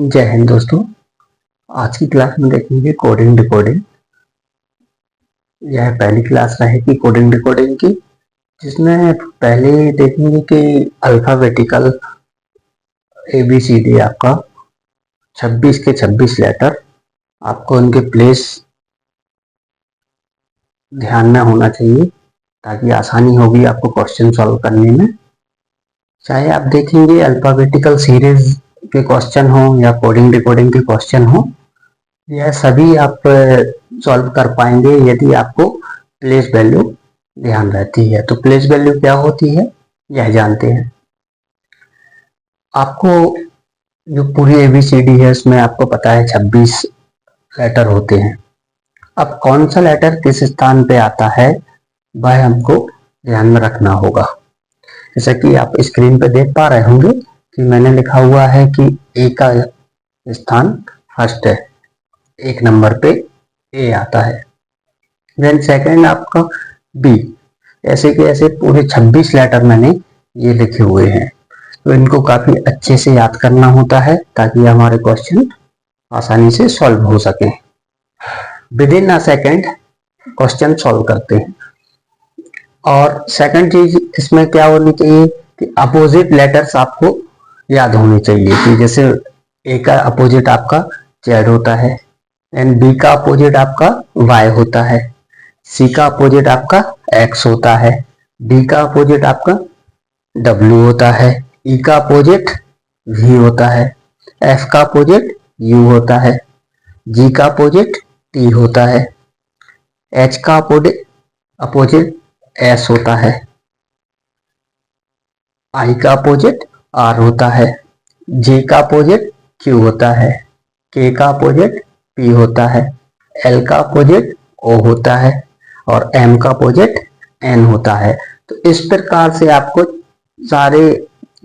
जय हिंद दोस्तों। आज की क्लास में देखेंगे कोडिंग डिकोडिंग। यह पहली क्लास रहेगी कोडिंग डिकोडिंग की, जिसमें पहले देखेंगे कि अल्फाबेटिकल ABCD आपका 26 के 26 लेटर, आपको उनके प्लेस ध्यान में होना चाहिए ताकि आसानी होगी आपको क्वेश्चन सॉल्व करने में। चाहे आप देखेंगे अल्फाबेटिकल सीरीज के क्वेश्चन हो या कोडिंग डिकोडिंग के क्वेश्चन हो, यह सभी आप सॉल्व कर पाएंगे यदि आपको प्लेस वैल्यू ध्यान रहती है। तो प्लेस वैल्यू क्या होती है यह जानते हैं। आपको जो पूरी ABCD है उसमें आपको पता है 26 लेटर होते हैं। अब कौन सा लेटर किस स्थान पे आता है वह हमको ध्यान में रखना होगा। जैसा कि आप स्क्रीन पे देख पा रहे होंगे कि मैंने लिखा हुआ है कि A का स्थान फर्स्ट है, एक नंबर पे A आता है। देन सेकंड आपका B। ऐसे के ऐसे पूरे 26 लेटर मैंने ये लिखे हुए हैं, तो इनको काफी अच्छे से याद करना होता है ताकि हमारे क्वेश्चन आसानी से सॉल्व हो सके। With in a second question solve करते हैं। और सेकंड चीज इसमें क्या होनी चाहिए कि अपोजिट लेटर्स आपको याद होने चाहिए कि जैसे A का अपोजिट आपका Z होता है, एंड B का अपोजिट आपका Y होता है, C का अपोजिट आपका X होता है, D का अपोजिट आपका W होता है, E का अपोजिट V होता है, F का अपोजिट U होता है, G का अपोजिट T होता है, H का अपोजिट S होता है, I का अपोजिट R होता है, J का अपोजिट Q होता है, K का अपोजिट P होता है, L का अपोजिट O होता है और M का अपोजिट N होता है। तो इस प्रकार से आपको सारे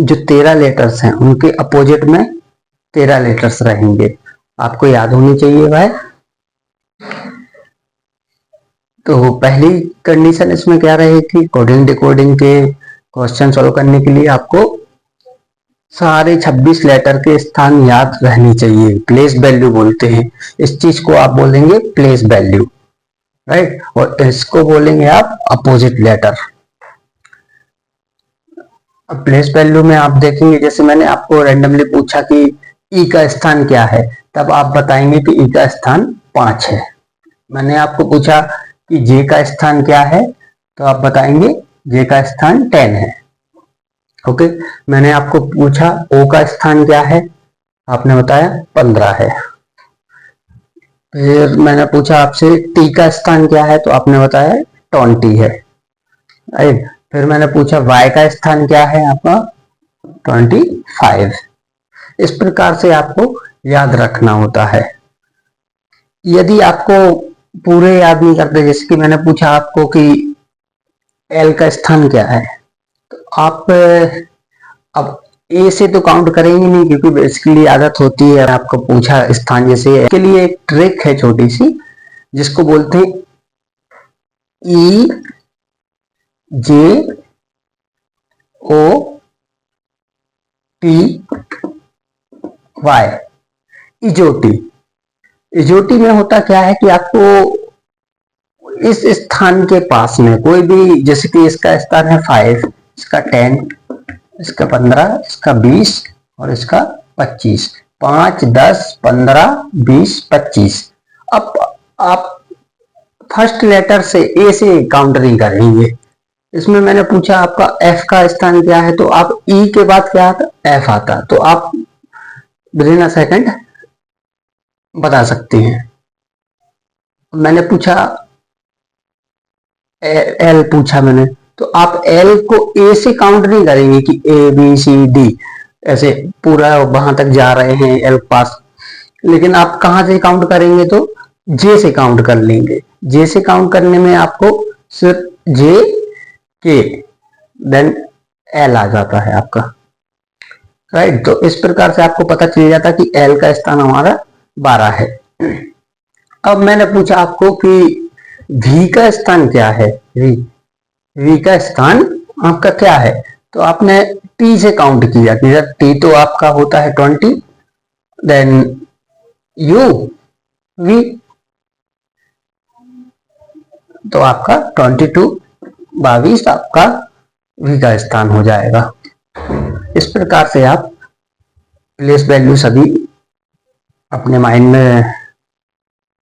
जो 13 लेटर्स हैं उनके अपोजिट में 13 लेटर्स रहेंगे, आपको याद होनी चाहिए वह। तो पहली कंडीशन इसमें क्या रहेगी, कोडिंग डिकोडिंग के क्वेश्चन सॉल्व करने के लिए आपको सारे 26 लेटर के स्थान याद रहनी चाहिए। प्लेस वैल्यू बोलते हैं इस चीज को, आप बोलेंगे प्लेस वैल्यू, राइट, और इसको बोलेंगे आप अपोजिट लेटर। अब प्लेस वैल्यू में आप देखेंगे, जैसे मैंने आपको रैंडमली पूछा कि ई का स्थान क्या है, तब आप बताएंगे कि ई का स्थान 5 है। मैंने आपको पूछा कि जे का स्थान क्या है, तो आप बताएंगे जे का स्थान 10 है। ओके, मैंने आपको पूछा ओ का स्थान क्या है, आपने बताया 15 है। फिर मैंने पूछा आपसे टी का स्थान क्या है, तो आपने बताया 20 है, राइट। फिर मैंने पूछा y का स्थान क्या है, आपका 25। इस प्रकार से आपको याद रखना होता है। यदि आपको पूरे याद नहीं करते, जैसे कि मैंने पूछा आपको कि L का स्थान क्या है, तो आप अब A से तो काउंट करेंगे नहीं क्योंकि बेसिकली आदत होती है। आपको पूछा स्थान, जैसे इसके लिए एक ट्रिक है छोटी सी जिसको बोलते हैं E J O T Y, इजोटी। इजोटी में होता क्या है कि आपको इस स्थान के पास में कोई भी, जैसे कि इसका स्थान है 5, इसका 10, इसका 15, इसका 20 और इसका 25, 5, 10, 15, 20, 25। अब आप फर्स्ट लेटर से ए से काउंट नहीं करेंगे। इसमें मैंने पूछा आपका एफ का स्थान क्या है, तो आप ई के बाद क्या आता, एफ आता, तो आप विद इन अ सेकंड बता सकते हैं। मैंने पूछा एल पूछा मैंने, तो आप एल को ए से काउंट नहीं करेंगे कि ए बी सी डी ऐसे पूरा वहां तक जा रहे हैं एल पास, लेकिन आप कहां से काउंट करेंगे, तो जे से काउंट कर लेंगे। जे से काउंट करने में आपको सिर्फ जे के देन एल आ जाता है आपका, राइट। तो इस प्रकार से आपको पता चल जाता है कि एल का स्थान हमारा 12 है। अब मैंने पूछा आपको कि वी का स्थान क्या है, वी का स्थान आपका क्या है, तो आपने टी से काउंट किया कि टी तो आपका होता है 20 देन यू वी, तो आपका 22 22 आपका वी का स्थान हो जाएगा। इस प्रकार से आप प्लेस वैल्यू सभी अपने माइंड में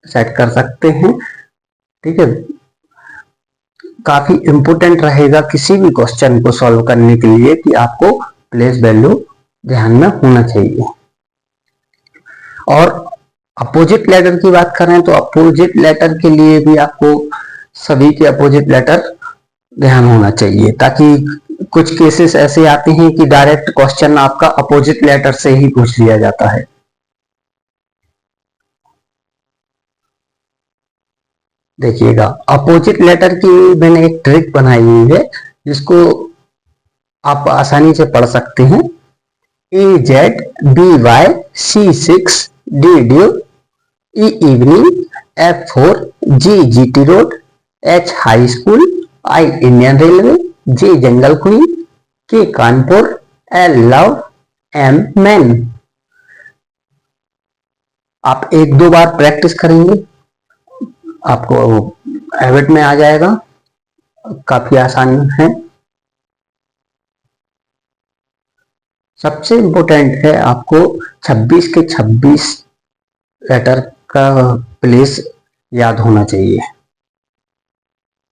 सेट कर सकते हैं। ठीक है, काफी इंपोर्टेंट रहेगा किसी भी क्वेश्चन को सॉल्व करने के लिए कि आपको प्लेस वैल्यू ध्यान में होना चाहिए। और अपोजिट लेटर की बात करें तो अपोजिट लेटर के लिए भी आपको सभी के अपोजिट लेटर ध्यान होना चाहिए, ताकि कुछ केसेस ऐसे आते हैं कि डायरेक्ट क्वेश्चन आपका अपोजिट लेटर से ही पूछ लिया जाता है। देखिएगा, अपोजिट लेटर की मैंने एक ट्रिक बनाई हुई है जिसको आप आसानी से पढ़ सकते हैं। EZBY C6 DD E evening F4 GGT road H high school I Indian railway J jungle queen K Kanpur L love M man. आप एक दो बार प्रैक्टिस करेंगे आपको हैबिट में आ जाएगा, काफी आसान है। सबसे इम्पोर्टेंट है आपको 26 के 26 लेटर का प्लेस याद होना चाहिए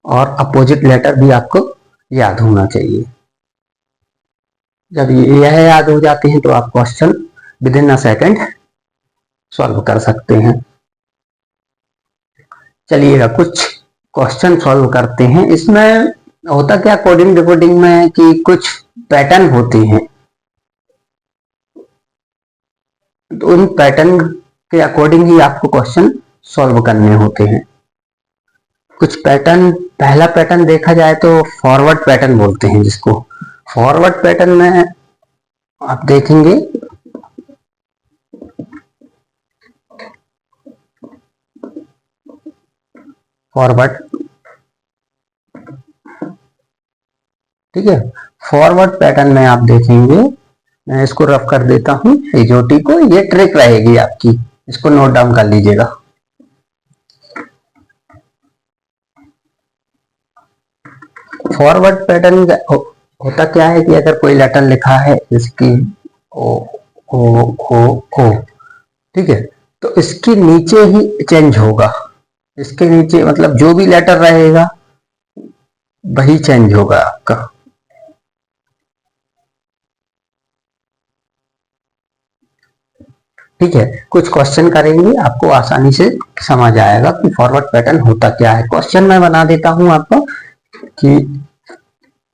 और अपोजिट लेटर भी आपको याद होना चाहिए। जब यह याद हो जाते हैं तो आप question with in a second solve कर सकते हैं। चलिएगा कुछ क्वेश्चन सॉल्व करते हैं। इसमें होता क्या कोडिंग डिकोडिंग में कि कुछ पैटर्न होते हैं, तो उन पैटर्न के अकॉर्डिंग ही आपको क्वेश्चन सॉल्व करने होते हैं। कुछ पैटर्न, पहला पैटर्न देखा जाए तो फॉरवर्ड पैटर्न बोलते हैं जिसको। फॉरवर्ड पैटर्न में आप देखेंगे फॉरवर्ड, ठीक है, फॉरवर्ड पैटर्न में आप देखेंगे, मैं इसको रफ कर देता हूं एजोटी को, ये ट्रिक रहेगी आपकी, इसको नोट डाउन कर लीजिएगा। फॉरवर्ड पैटर्न होता क्या है कि अगर कोई लेटर लिखा है इसकी ओ ओ ओ ओ, ठीक है, तो इसके नीचे ही चेंज होगा, इसके नीचे मतलब जो भी लेटर रहेगा वही चेंज होगा आपका। ठीक है, कुछ क्वेश्चन करेंगे आपको आसानी से समझ आएगा कि फॉरवर्ड पैटर्न होता क्या है। क्वेश्चन मैं बना देता हूं आपको कि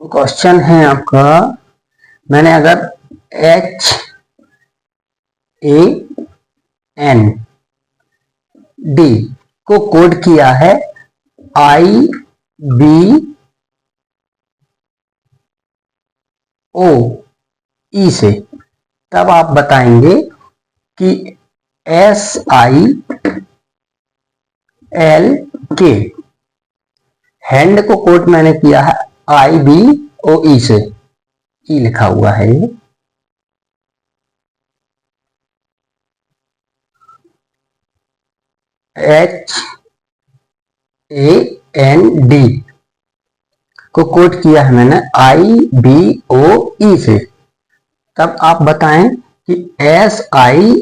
क्वेश्चन है आपका, मैंने अगर HAND को कोड किया है IBOE से, तब आप बताएंगे कि SILK हैंड को कोड मैंने किया है IBOE से, ई लिखा हुआ है ये, HAND को कोड किया है मैंने IBOE से, तब आप बताएं कि SILK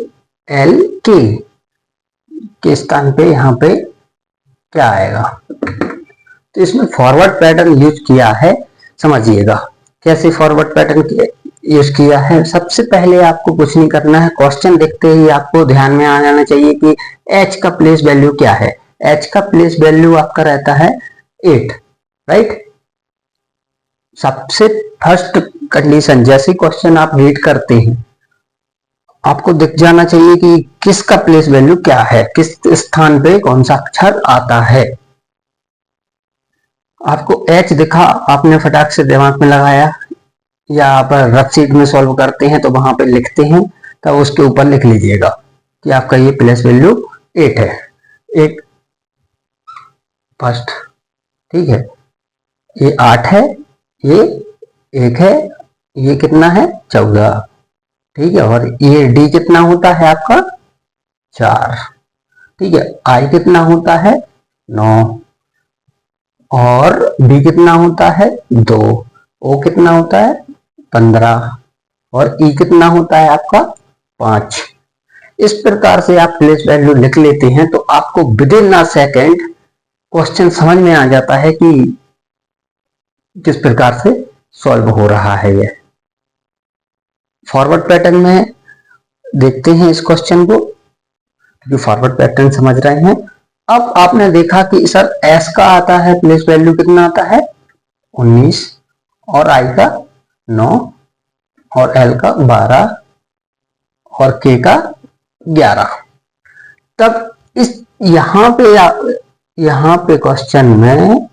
के स्थान पे यहां पे क्या आएगा। तो इसमें फॉरवर्ड पैटर्न यूज किया है, समझिएगा कैसे फॉरवर्ड पैटर्न यूज किया है। सबसे पहले आपको कुछ नहीं करना है, क्वेश्चन देखते ही आपको ध्यान में आ जाना चाहिए कि H का प्लेस वैल्यू क्या है। H का प्लेस वैल्यू आपका रहता है 8, राइट। सबसे फर्स्ट कंडीशन, जैसे क्वेश्चन आप रीड करते हैं आपको दिख जाना चाहिए कि किसका प्लेस वैल्यू क्या है, किस स्थान पे कौन सा अक्षर आता है। आपको H दिखा, आपने फटाक से दिमाग में लगाया, या आप रफ शीट में सॉल्व करते हैं तो वहां पे लिखते हैं, तो उसके ऊपर लिख लीजिएगा कि आपका ये प्लेस वैल्यू 8 है, 8 फर्स्ट, ठीक है, ये 8 है, ये 1 है, ये कितना है 14, ठीक है, और ये डी कितना होता है आपका 4, ठीक है, आई कितना होता है 9, और बी कितना होता है 2, ओ कितना होता है 15, और ई कितना होता है आपका 5। इस प्रकार से आप प्लेस वैल्यू लिख लेते हैं तो आपको with in a second question समझ में आ जाता है कि किस प्रकार से सॉल्व हो रहा है। यह फॉरवर्ड पैटर्न में देखते हैं इस क्वेश्चन को, जो फॉरवर्ड पैटर्न समझ रहे हैं। अब आपने देखा कि सर एस का आता है प्लेस वैल्यू कितना आता है 19, और आई का 9, और एल का 12, और के का 11। तब इस यहां पे क्वेश्चन में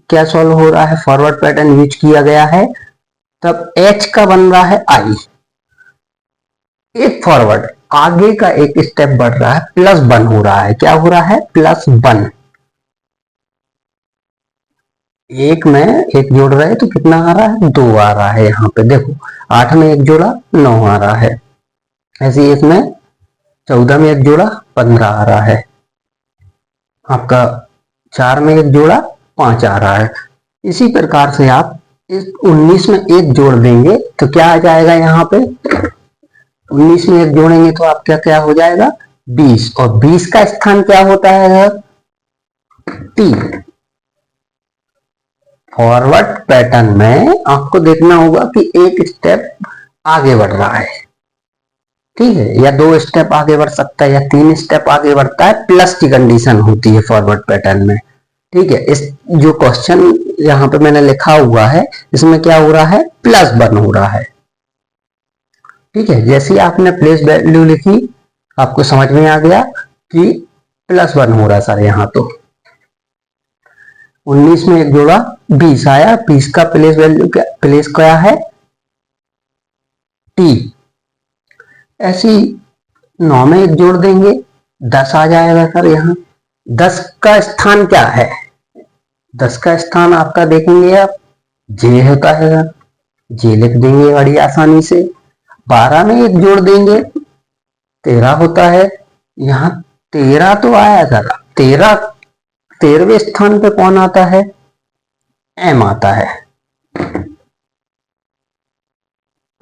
क्या सॉल्व हो रहा है, फॉरवर्ड पैटर्न यूज किया गया है। तब एच का बन रहा है आई, एक फॉरवर्ड आगे का एक स्टेप बढ़ रहा है, +1 हो रहा है। क्या हो रहा है +1, एक में एक जोड़ रहे हैं तो कितना आ रहा है 2 आ रहा है। यहाँ पे देखो 8 में एक जोड़ा 9 आ रहा है, ऐसे ही इसमें 14 में एक जोड़ा 15 आ रहा है, आपका 4 में एक जोड़ा 5 आ रहा है। इसी प्रकार से आप इस 19 में एक जोड़ देंगे तो क्या आ जाएगा, यहाँ पे 19 में एक जोड़ेंगे तो आपका क्या हो जाएगा 20, और 20 का स्थान क्या होता है टी। फॉरवर्ड पैटर्न में आपको देखना होगा कि एक स्टेप आगे बढ़ रहा है, ठीक है, या 2 स्टेप आगे बढ़ सकता है, या 3 स्टेप आगे बढ़ता है, प्लस की कंडीशन होती है फॉरवर्ड पैटर्न में। ठीक है, इस जो क्वेश्चन यहाँ पे मैंने लिखा हुआ है इसमें क्या हो रहा है +1 हो रहा है। ठीक है, जैसे आपने प्लेस वैल्यू लिखी आपको समझ में आ गया कि +1 हो रहा है सर। यहाँ तो 19 में एक जोड़ा 20 आया, 20 का प्लेस वैल्यू प्लेस क्या है टी। ऐसी 9 में एक जोड़ देंगे 10 आ जाएगा सर। यहाँ 10 का स्थान क्या है, 10 का स्थान आपका देखेंगे आप जे होता है सर, जे लिख देंगे बड़ी आसानी से। 12 में एक जोड़ देंगे 13 होता है, यहाँ 13 तो आया सर, 13वें स्थान पे कौन आता है एम आता है।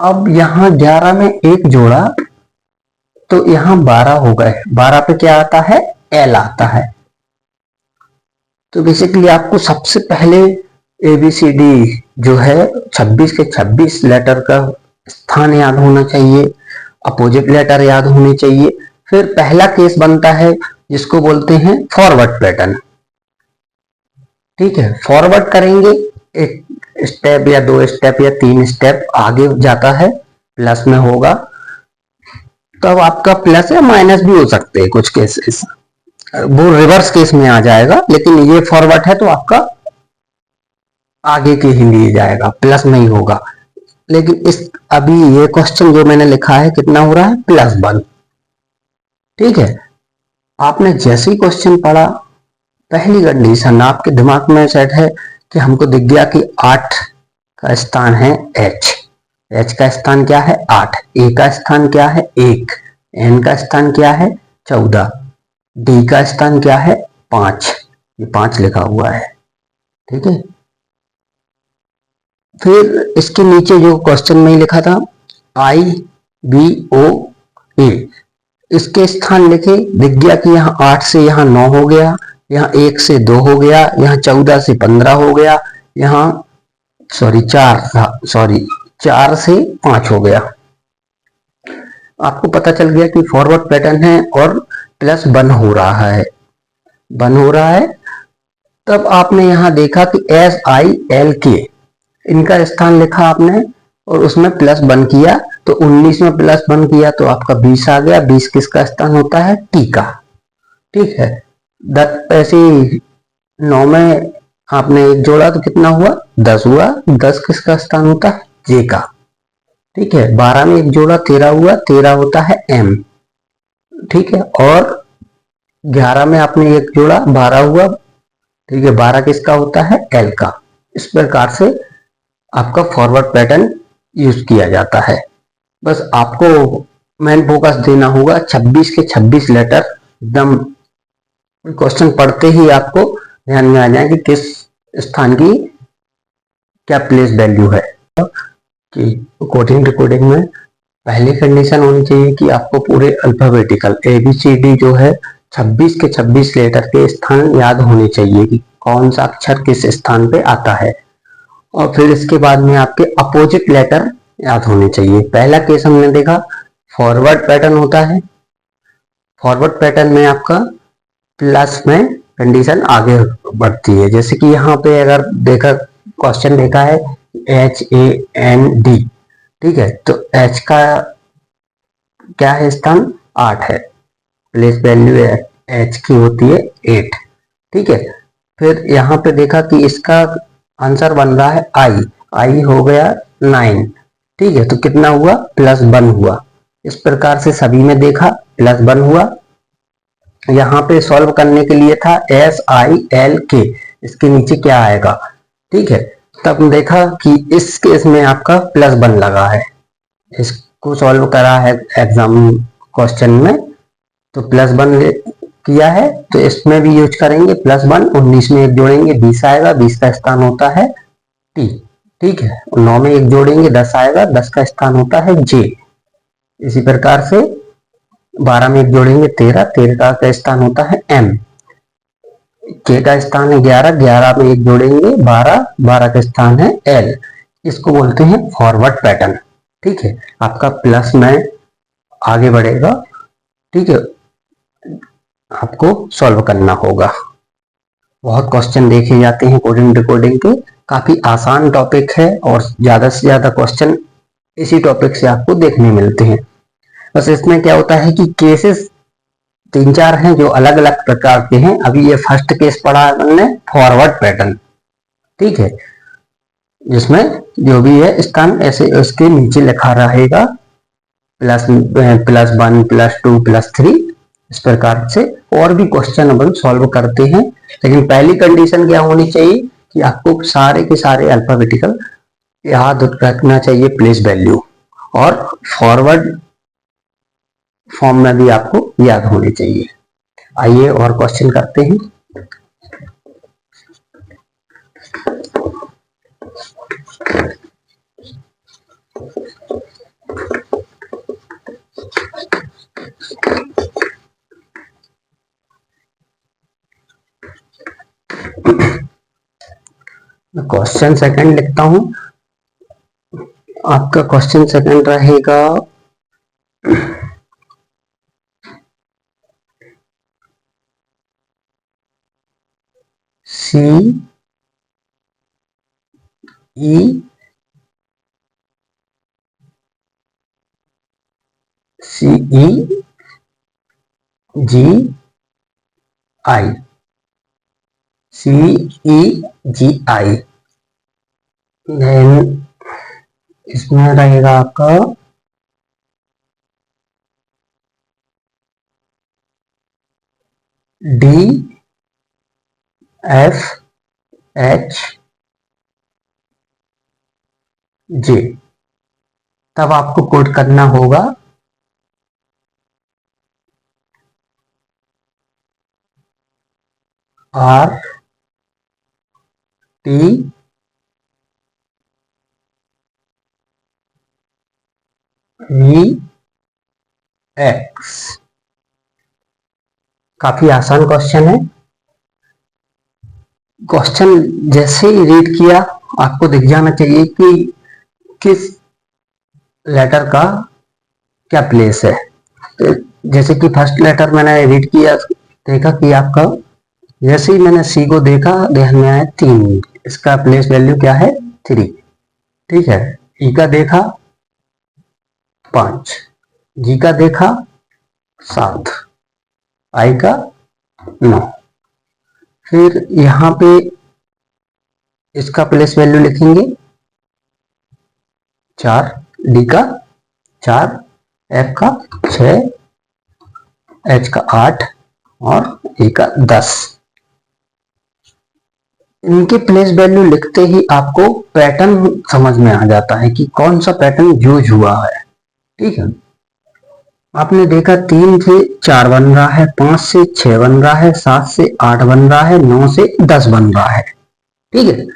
अब यहाँ 11 में एक जोड़ा तो यहाँ 12 हो गए, 12 पे क्या आता है एल आता है। तो बेसिकली आपको सबसे पहले ABCD जो है 26 के 26 लेटर का स्थान याद होना चाहिए, अपोजिट लेटर याद होने चाहिए। फिर पहला केस बनता है जिसको बोलते हैं फॉरवर्ड पैटर्न। ठीक है, फॉरवर्ड करेंगे एक स्टेप या 2 स्टेप या 3 स्टेप आगे जाता है, प्लस में होगा, तब आपका प्लस या माइनस भी हो सकते हैं कुछ केसेस, वो रिवर्स केस में आ जाएगा। लेकिन ये फॉरवर्ड है तो आपका आगे के ही लिए जाएगा, प्लस में ही होगा। लेकिन इस अभी ये क्वेश्चन जो मैंने लिखा है कितना हो रहा है +1। ठीक है, आपने जैसे ही क्वेश्चन पढ़ा पहली कंडीशन आपके दिमाग में सेट है कि हमको दिख गया कि 8 का स्थान है H, H का स्थान क्या है 8, A का स्थान क्या है 1, N का स्थान क्या है 14, D का स्थान क्या है 5, ये 5 लिखा हुआ है। ठीक है, फिर इसके नीचे जो क्वेश्चन में लिखा था IBOA, इसके स्थान लिखे, दिख गया कि यहाँ 8 से यहाँ 9 हो गया, यहाँ 1 से 2 हो गया, यहाँ 14 से 15 हो गया, यहाँ 4 से 5 हो गया। आपको पता चल गया कि फॉरवर्ड पैटर्न है और +1 हो रहा है, 1 हो रहा है। तब आपने यहाँ देखा कि SILK इनका स्थान लिखा आपने और उसमें +1 किया, तो 19 में +1 किया तो आपका 20 आ गया। 20 किसका स्थान होता है टी का। ठीक है, 10 ऐसे 9 में आपने एक जोड़ा तो कितना हुआ 10 हुआ, 10 किसका स्थान होता है जे का। ठीक है, 12 में एक जोड़ा 13 हुआ, 13 होता है एम। ठीक है, और 11 में आपने एक जोड़ा 12 हुआ, ठीक है, 12 किसका होता है एल का। इस प्रकार से आपका फॉरवर्ड पैटर्न यूज किया जाता है। बस आपको मेन फोकस देना होगा 26 के 26 लेटर एकदम क्वेश्चन पढ़ते ही आपको ध्यान में आ जाए कि किस स्थान की क्या प्लेस वैल्यू है। कि कोडिंग डिकोडिंग में पहली कंडीशन होनी चाहिए कि आपको पूरे अल्फाबेटिकल ABCD जो है 26 के 26 लेटर के स्थान याद होने चाहिए कि कौन सा अक्षर किस स्थान पे आता है। और फिर इसके बाद में आपके अपोजिट लेटर याद होने चाहिए। पहला केस हमने देखा फॉरवर्ड पैटर्न होता है। फॉरवर्ड पैटर्न में आपका प्लस में कंडीशन आगे बढ़ती है। जैसे कि यहाँ पे अगर देखा क्वेश्चन देखा है HAND, ठीक है, तो H का क्या है स्थान 8 है, प्लेस वैल्यू H की होती है 8, ठीक है। फिर यहाँ पे देखा कि इसका आंसर बन रहा है I हो गया 9, ठीक है, तो कितना हुआ +1 हुआ। इस प्रकार से सभी में देखा +1 हुआ। यहाँ पे सॉल्व करने के लिए था SILK, इसके नीचे क्या आएगा, ठीक है। तब देखा कि इस केस में आपका +1 लगा है। इसको सॉल्व करा है एग्जाम क्वेश्चन में तो +1 किया है, तो इसमें भी यूज करेंगे +1। 19 में 1 जोड़ेंगे 20 आएगा, 20 का स्थान होता है T, ठीक है। 9 में 1 जोड़ेंगे 10 आएगा, 10 का स्थान होता है J। इसी प्रकार से 12 में 1 जोड़ेंगे 13, 13 का स्थान होता है M। K का स्थान है 11, 11 में 1 जोड़ेंगे 12, 12 का स्थान है L। इसको बोलते हैं फॉरवर्ड पैटर्न, ठीक है। आपका प्लस में आगे बढ़ेगा, ठीक है, आपको सॉल्व करना होगा। बहुत क्वेश्चन देखे जाते हैं कोडिंग डिकोडिंग के, काफी आसान टॉपिक है और ज्यादा से ज्यादा क्वेश्चन इसी टॉपिक से आपको देखने मिलते हैं। बस इसमें क्या होता है कि केसेस 3-4 हैं जो अलग अलग प्रकार के हैं। अभी ये फर्स्ट केस पढ़ा हमने फॉरवर्ड पैटर्न, ठीक है, जिसमें जो भी है स्थान ऐसे उसके नीचे लिखा रहेगा +1 +2 +3, इस प्रकार से और भी क्वेश्चन अपन सॉल्व करते हैं। लेकिन पहली कंडीशन क्या होनी चाहिए कि आपको सारे के सारे अल्फाबेटिकल याद रखना चाहिए प्लेस वैल्यू, और फॉरवर्ड फॉर्म में भी आपको याद होनी चाहिए। आइए और क्वेश्चन करते हैं। क्वेश्चन सेकंड लिखता हूं। आपका क्वेश्चन सेकंड रहेगा CEG देन इसमें रहेगा आपका DFHJ। तब आपको कोड करना होगा RTVX। काफी आसान क्वेश्चन है। क्वेश्चन जैसे ही रीड किया आपको दिख जाना चाहिए कि किस लेटर का क्या प्लेस है। तो जैसे कि फर्स्ट लेटर मैंने रीड किया, देखा कि आपका जैसे ही मैंने C को देखा ध्यान में आया 3, इसका प्लेस वैल्यू क्या है 3, ठीक है। E का देखा 5, G का देखा 7, I का 9। फिर यहाँ पे इसका प्लेस वैल्यू लिखेंगे 4, D का 4, F का 6, H का 8 और E का 10। इनके प्लेस वैल्यू लिखते ही आपको पैटर्न समझ में आ जाता है कि कौन सा पैटर्न यूज हुआ है, ठीक है, आपने देखा 3 से 4 बन रहा है, 5 से 6 बन रहा है, 7 से 8 बन रहा है, 9 से 10 बन रहा है। ठीक है,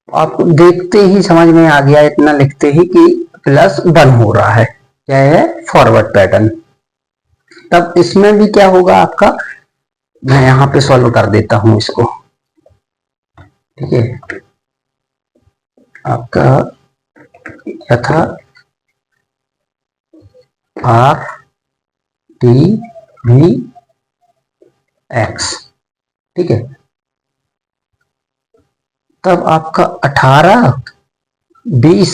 आपको देखते ही समझ में आ गया इतना लिखते ही कि +1 हो रहा है, क्या है, फॉरवर्ड पैटर्न। तब इसमें भी क्या होगा आपका, मैं यहां पे सॉल्व कर देता हूं इसको। ठीक है, आपका क्या था, RTVX। ठीक है, तब आपका 18, 20,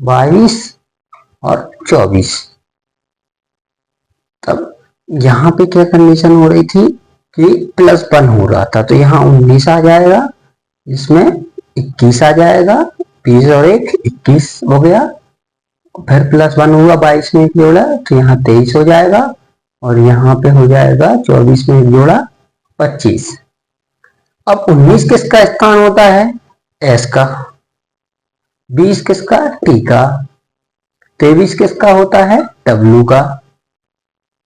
22 और 24। तब यहाँ पे क्या कंडीशन हो रही थी कि +1 हो रहा था, तो यहाँ 19 आ जाएगा, इसमें 21 आ जाएगा, 20 और 1 21 हो गया, फिर +1 हुआ, 22 में 1 जोड़ा तो यहाँ 23 हो जाएगा, और यहाँ पे हो जाएगा 24 में 1 जोड़ा 25। अब 19 किसका स्थान होता है, S का, 20 किसका, T का, 23 किसका होता है, W का,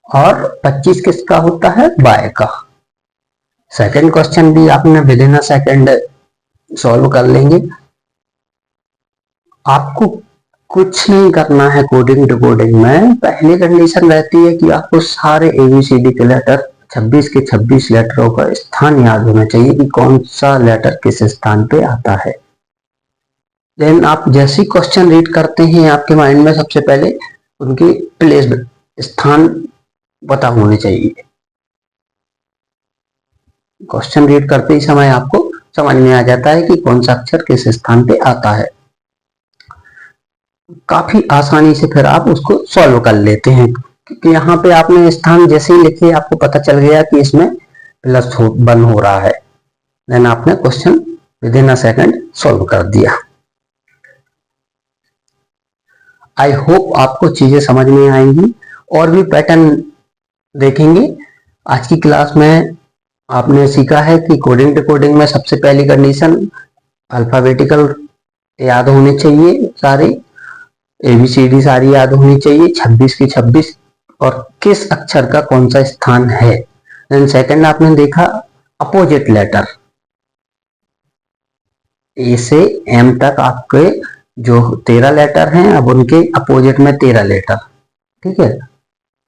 और 25 किसका होता है, Y का। सेकंड क्वेश्चन भी आपने with in a second solve कर लेंगे। आपको कुछ नहीं करना है कोडिंग डिकोडिंग में, पहली कंडीशन रहती है कि आपको सारे ABCD के लेटर 26 के 26 लेटरों का स्थान याद होना चाहिए कि कौन सा लेटर किस स्थान पे आता है। देन आप जैसे क्वेश्चन रीड करते हैं आपके माइंड में सबसे पहले उनकी प्लेस, स्थान पता होने चाहिए। क्वेश्चन रीड करते ही समय आपको समझ में आ जाता है कि कौन सा अक्षर किस स्थान पे आता है, काफी आसानी से फिर आप उसको सॉल्व कर लेते हैं, क्योंकि यहाँ पे आपने स्थान जैसे ही लिखे आपको पता चल गया कि इसमें +1 हो रहा है, देन आपने question with in a second solve कर दिया। आई होप आपको चीजें समझ में आएंगी, और भी पैटर्न देखेंगे। आज की क्लास में आपने सीखा है कि कोडिंग डिकोडिंग में सबसे पहली कंडीशन अल्फाबेटिकल याद होने चाहिए, सारे ABCD सारी याद होनी चाहिए, 26 की 26, और किस अक्षर का कौन सा स्थान है। देन सेकंड आपने देखा अपोजिट लेटर, A से M तक आपके जो 13 लेटर हैं, अब उनके अपोजिट में 13 लेटर। ठीक है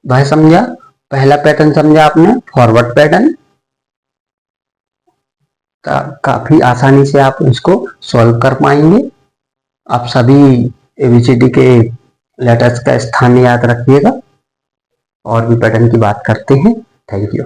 भाई, समझा, पहला पैटर्न समझा आपने, फॉरवर्ड पैटर्न, काफी आसानी से आप इसको सॉल्व कर पाएंगे। आप सभी ABCD के लेटर्स का स्थान याद रखिएगा, और भी पैटर्न की बात करते हैं। Thank you.